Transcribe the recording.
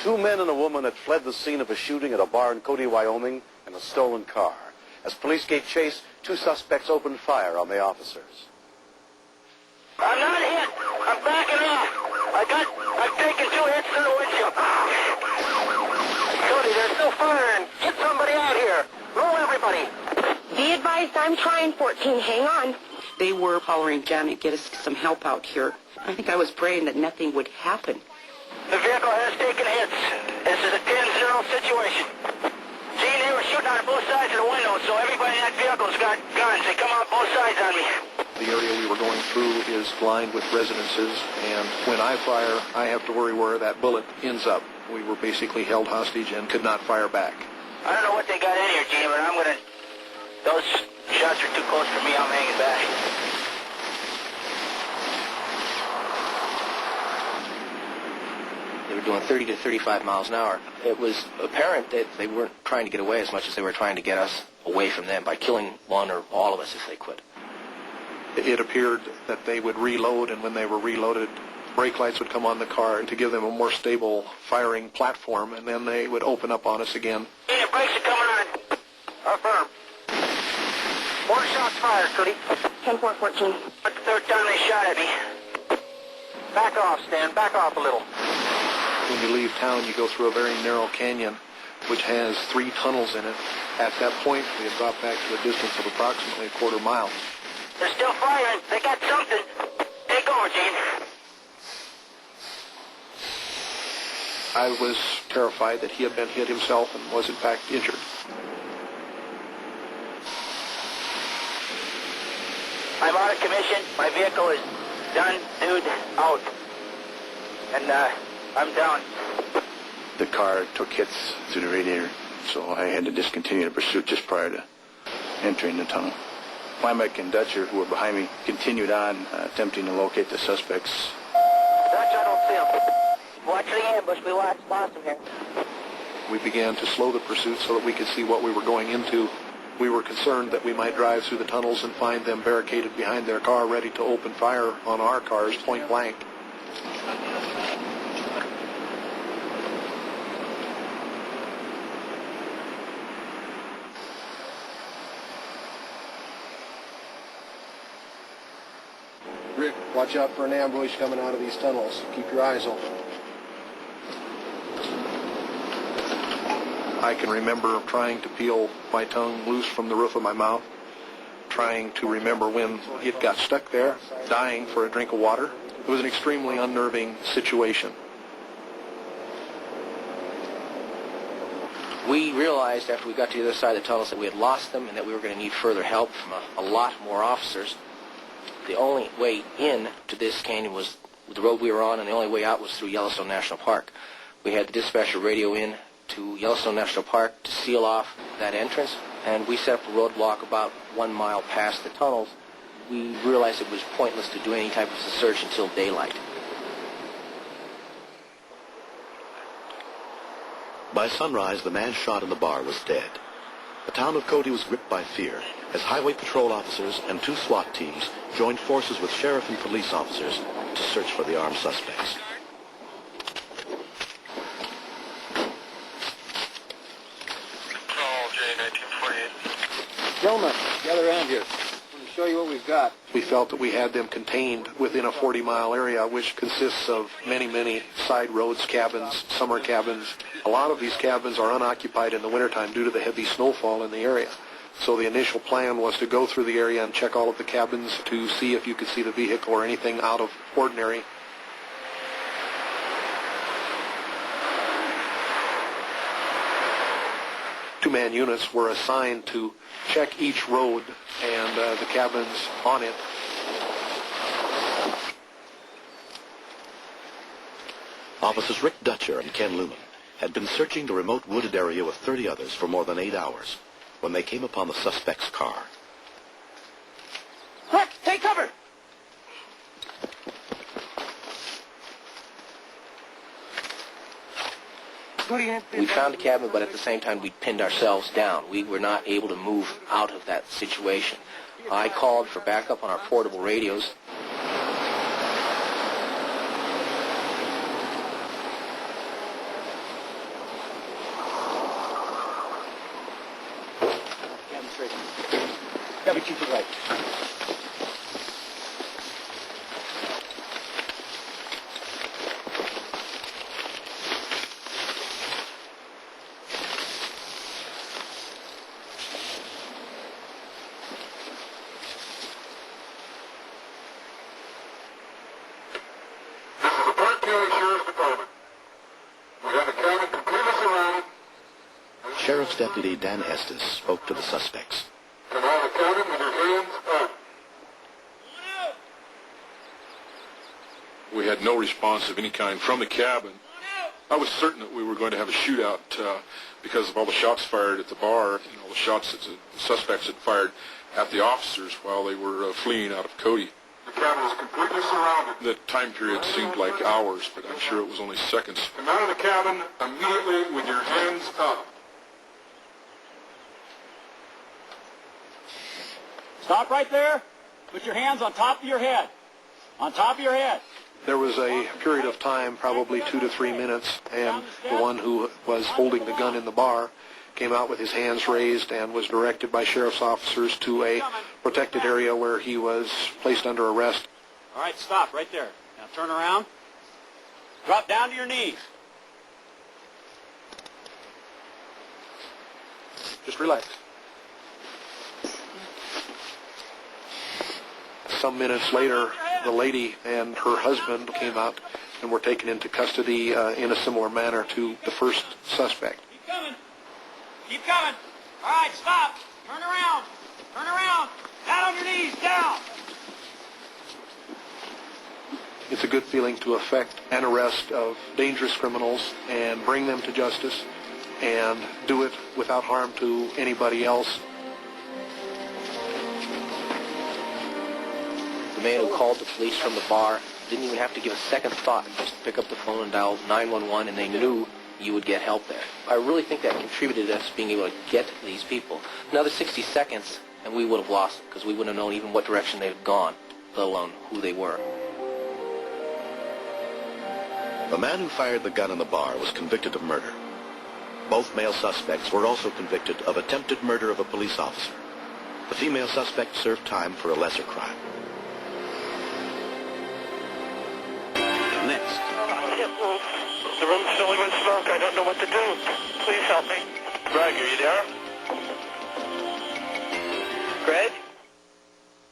Two men and a woman had fled the scene of a shooting at a bar in Cody, Wyoming, in a stolen car. As police gave chase, two suspects opened fire on the officers. I'm not hit. I'm backing off. I've taken 2 hits to the windshield. Cody, there's still firing. Get somebody out here. Roll everybody. Be advised, I'm trying 14. Hang on. They were hollering down to get us some help out here. I think I was praying that nothing would happen. The vehicle has taken hits. This is a 10-0 situation. Gene, they were shooting on both sides of the window, so everybody in that vehicle's got guns. They come out both sides on me. The area we were going through is lined with residences, and when I fire, I have to worry where that bullet ends up. We were basically held hostage and could not fire back. I don't know what they got in here, Gene, but I'm going to... Those shots are too close for me. I'm hanging back. They were doing 30 to 35 miles an hour. It was apparent that they weren't trying to get away as much as they were trying to get us away from them by killing one or all of us if they could. It appeared that they would reload, and when they were reloaded, brake lights would come on the car to give them a more stable firing platform, and then they would open up on us again. Hey, the brakes are coming on. Affirm. 4 shots fired, Cody. 10-4-14. That's the 3rd time they shot at me. Back off, Stan. Back off a little. When you leave town, you go through a very narrow canyon, which has 3 tunnels in it. At that point, we had dropped back to a distance of approximately a quarter mile. They're still firing. They got something. Take over, Gene. I was terrified that he had been hit himself and was in fact injured. I'm out of commission. My vehicle is done, dude, out. And, I'm down. The car took hits through the radiator, so I had to discontinue the pursuit just prior to entering the tunnel. Wyoming and Dutcher, who were behind me, continued on, attempting to locate the suspects. Dutch, I don't see him. Watch the ambush. We lost him here. We began to slow the pursuit so that we could see what we were going into. We were concerned that we might drive through the tunnels and find them barricaded behind their car, ready to open fire on our cars point blank. Rick, watch out for an ambush coming out of these tunnels. Keep your eyes open. I can remember trying to peel my tongue loose from the roof of my mouth, trying to remember when it got stuck there, dying for a drink of water. It was an extremely unnerving situation. We realized after we got to the other side of the tunnels that we had lost them and that we were going to need further help from a lot more officers. The only way in to this canyon was the road we were on, and the only way out was through Yellowstone National Park. We had the dispatcher radio in to Yellowstone National Park to seal off that entrance, and we set up a roadblock about 1 mile past the tunnels. We realized it was pointless to do any type of search until daylight. By sunrise, the man shot in the bar was dead. The town of Cody was gripped by fear as highway patrol officers and 2 SWAT teams joined forces with sheriff and police officers to search for the armed suspects. Gentlemen, gather around here. I'm going to show you what we've got. We felt that we had them contained within a 40-mile area, which consists of many, many side roads, cabins, summer cabins. A lot of these cabins are unoccupied in the wintertime due to the heavy snowfall in the area. So the initial plan was to go through the area and check all of the cabins to see if you could see the vehicle or anything out of ordinary. Two-man units were assigned to check each road and the cabins on it. Officers Rick Dutcher and Ken Lumen had been searching the remote wooded area with 30 others for more than 8 hours when they came upon the suspect's car. Rick, take cover! We found a cabin, but at the same time we pinned ourselves down. We were not able to move out of that situation. I called for backup on our portable radios. You keep it right. Sheriff's Deputy Dan Estes spoke to the suspects. We had no response of any kind from the cabin. I was certain that we were going to have a shootout because of all the shots fired at the bar and all the shots that the suspects had fired at the officers while they were fleeing out of Cody. The cabin was completely surrounded. The time period seemed like hours, but I'm sure it was only seconds. Come out of the cabin immediately with your hands up. Stop right there. Put your hands on top of your head. On top of your head. There was a period of time, probably 2 to 3 minutes, and the one who was holding the gun in the bar came out with his hands raised and was directed by sheriff's officers to a protected area where he was placed under arrest. All right, stop right there. Now turn around. Drop down to your knees. Just relax. Some minutes later, the lady and her husband came out and were taken into custody in a similar manner to the first suspect. Keep coming. Keep coming. All right, stop. Turn around. Turn around. Down on your knees. Down. It's a good feeling to effect an arrest of dangerous criminals and bring them to justice and do it without harm to anybody else. The man who called the police from the bar didn't even have to give a second thought. Just pick up the phone and dial 911, and they knew you would get help there. I really think that contributed to us being able to get these people. Another 60 seconds, and we would have lost them, because we wouldn't have known even what direction they had gone, let alone who they were. The man who fired the gun in the bar was convicted of murder. Both male suspects were also convicted of attempted murder of a police officer. The female suspect served time for a lesser crime. Next. The room's filling with smoke. I don't know what to do. Please help me. Greg, are you there? Greg?